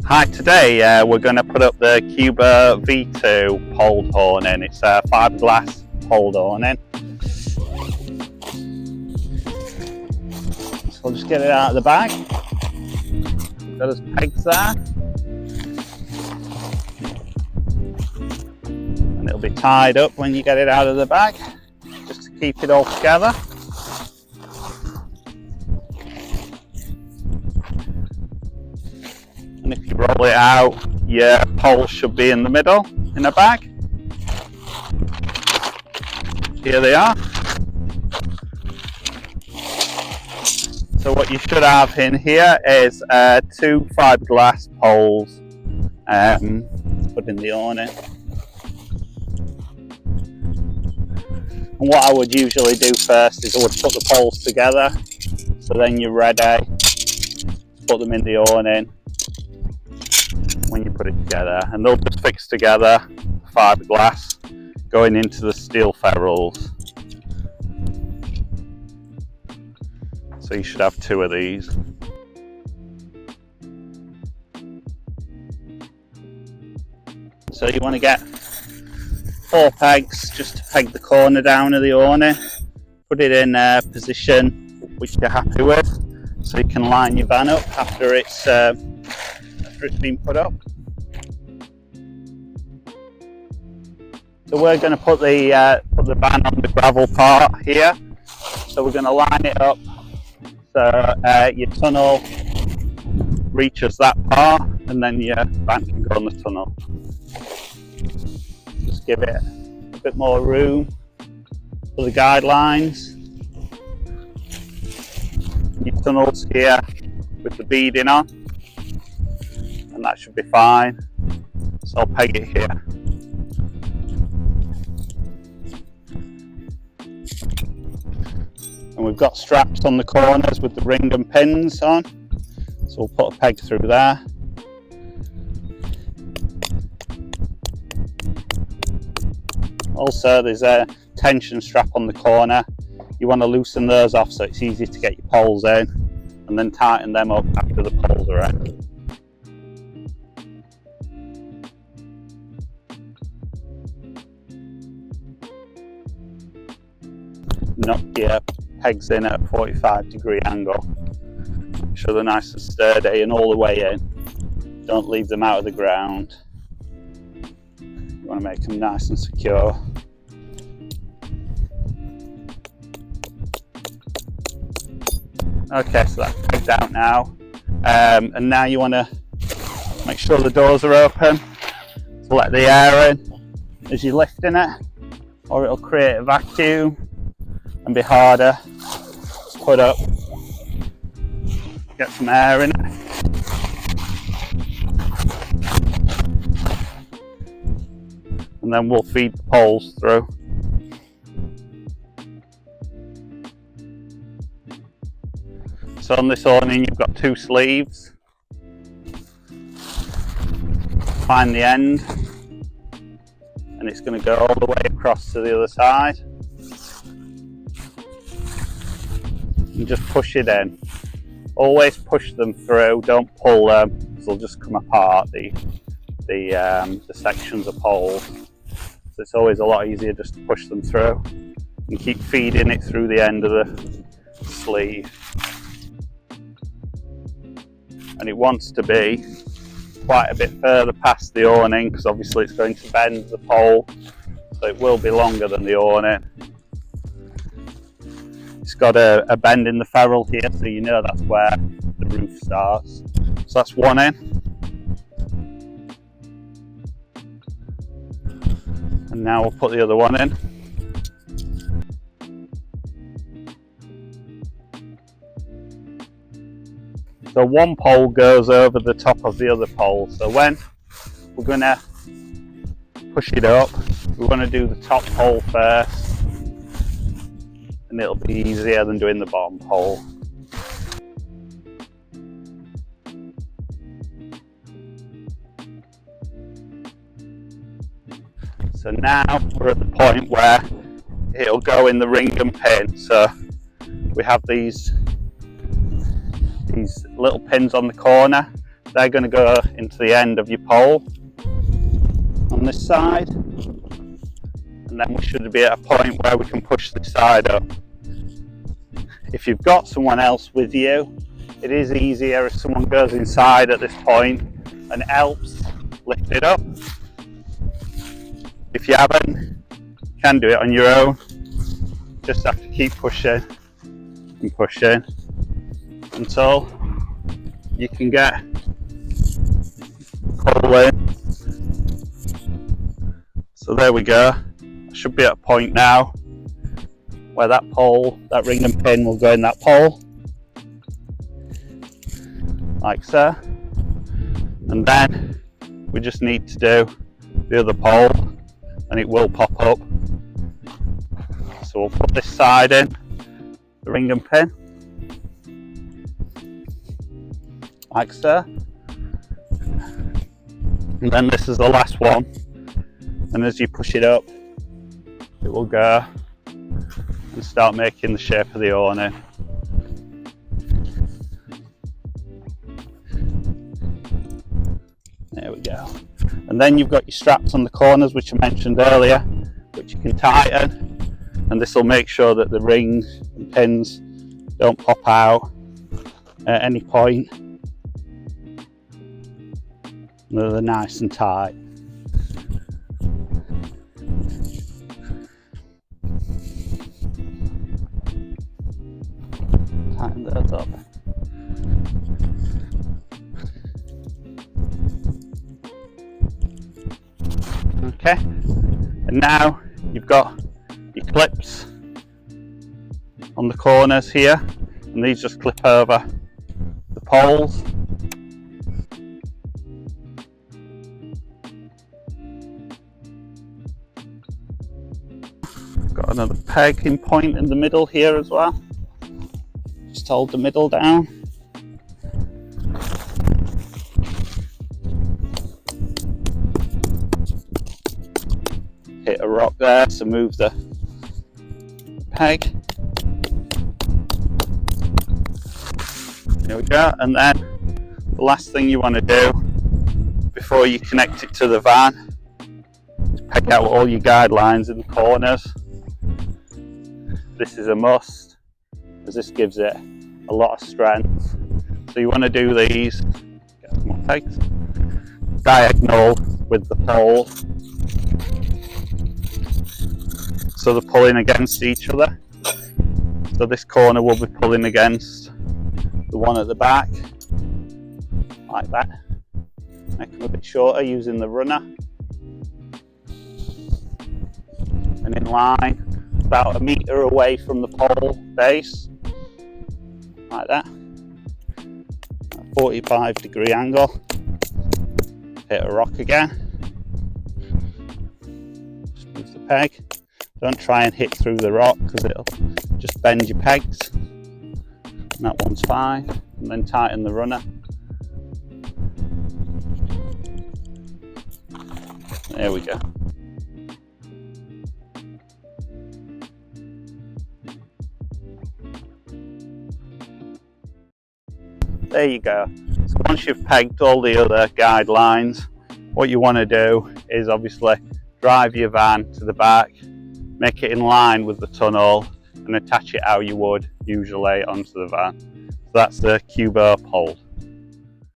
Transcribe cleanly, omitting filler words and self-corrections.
Hi, today we're going to put up the Cubo V2 pole awning. It's a fiberglass pole awning. So I'll just get it out of the bag. Got his pegs there. And it'll be tied up when you get it out of the bag, just to keep it all together. And if you roll it out, your poles should be in the middle in a bag. Here they are. So what you should have in here is 2 fiberglass poles put in the awning. And what I would usually do first is I would put the poles together, so then you're ready to put them in the awning when you put it together, and they'll just fix together, fiberglass going into the steel ferrules. So you should have 2 of these. So you want to get 4 pegs just to peg the corner down of the awning. Put it in a position which you're happy with, so you can line your van up after it's been put up. So we're going to put the van on the gravel part here. So we're going to line it up so your tunnel reaches that part, and then your van can go on the tunnel. Just give it a bit more room for the guidelines. Your tunnel's here with the beading on, and that should be fine. So I'll peg it here. And we've got straps on the corners with the ring and pins on, so we'll put a peg through there. Also, there's a tension strap on the corner. You want to loosen those off so it's easy to get your poles in, and then tighten them up after the poles are in. Knock your pegs in at a 45-degree angle. Make sure they're nice and sturdy and all the way in. Don't leave them out of the ground. You want to make them nice and secure. Okay, so that's pegged out now. And now you want to make sure the doors are open to let the air in as you're lifting it, or it'll create a vacuum and be harder to put up. Get some air in it. And then we'll feed the poles through. So on this awning you've got 2 sleeves. Find the end, and it's going to go all the way across to the other side. And just push it in. Always push them through, don't pull them, because they'll just come apart, the sections of poles. So it's always a lot easier just to push them through and keep feeding it through the end of the sleeve. And it wants to be quite a bit further past the awning, because obviously it's going to bend the pole, so it will be longer than the awning. It's got a bend in the ferrule here, so you know that's where the roof starts. So that's one in. And now we'll put the other one in. So one pole goes over the top of the other pole. So when we're going to push it up, we want to do the top pole first, and it'll be easier than doing the bottom pole. So now we're at the point where it'll go in the ring and pin. So we have these little pins on the corner. they're going to go into the end of your pole on this side, and then we should be at a point where we can push this side up. If you've got someone else with you, it is easier if someone goes inside at this point and helps lift it up. If you haven't, you can do it on your own. Just have to keep pushing and pushing until you can get pole in. So there we go. I should be at a point now where that pole, that ring and pin will go in that pole, like so. And then we just need to do the other pole and it will pop up. So we'll put this side in, the ring and pin, like so. And then this is the last one. And as you push it up, it will go and start making the shape of the awning. There we go. And then you've got your straps on the corners, which I mentioned earlier, which you can tighten. And this will make sure that the rings and pins don't pop out at any point. They're nice and tight. Tighten those up. Okay, and now you've got your clips on the corners here, and these just clip over the poles. Got another pegging point in the middle here as well. Just hold the middle down. Hit a rock there to move the peg. There we go. And then the last thing you want to do before you connect it to the van is peg out all your guidelines in the corners. This is a must, as this gives it a lot of strength. So you want to do these, get some more pegs, diagonal with the pole, so they're pulling against each other. So this corner will be pulling against the one at the back, like that. Make them a bit shorter using the runner. And in line, about a metre away from the pole base, like that. A 45-degree angle. Hit a rock again. Just move the peg. Don't try and hit through the rock because it'll just bend your pegs. And that one's fine. And then tighten the runner. There we go. There you go. So once you've pegged all the other guidelines, what you want to do is obviously drive your van to the back, make it in line with the tunnel, and attach it how you would usually onto the van. So that's the Cubo pole.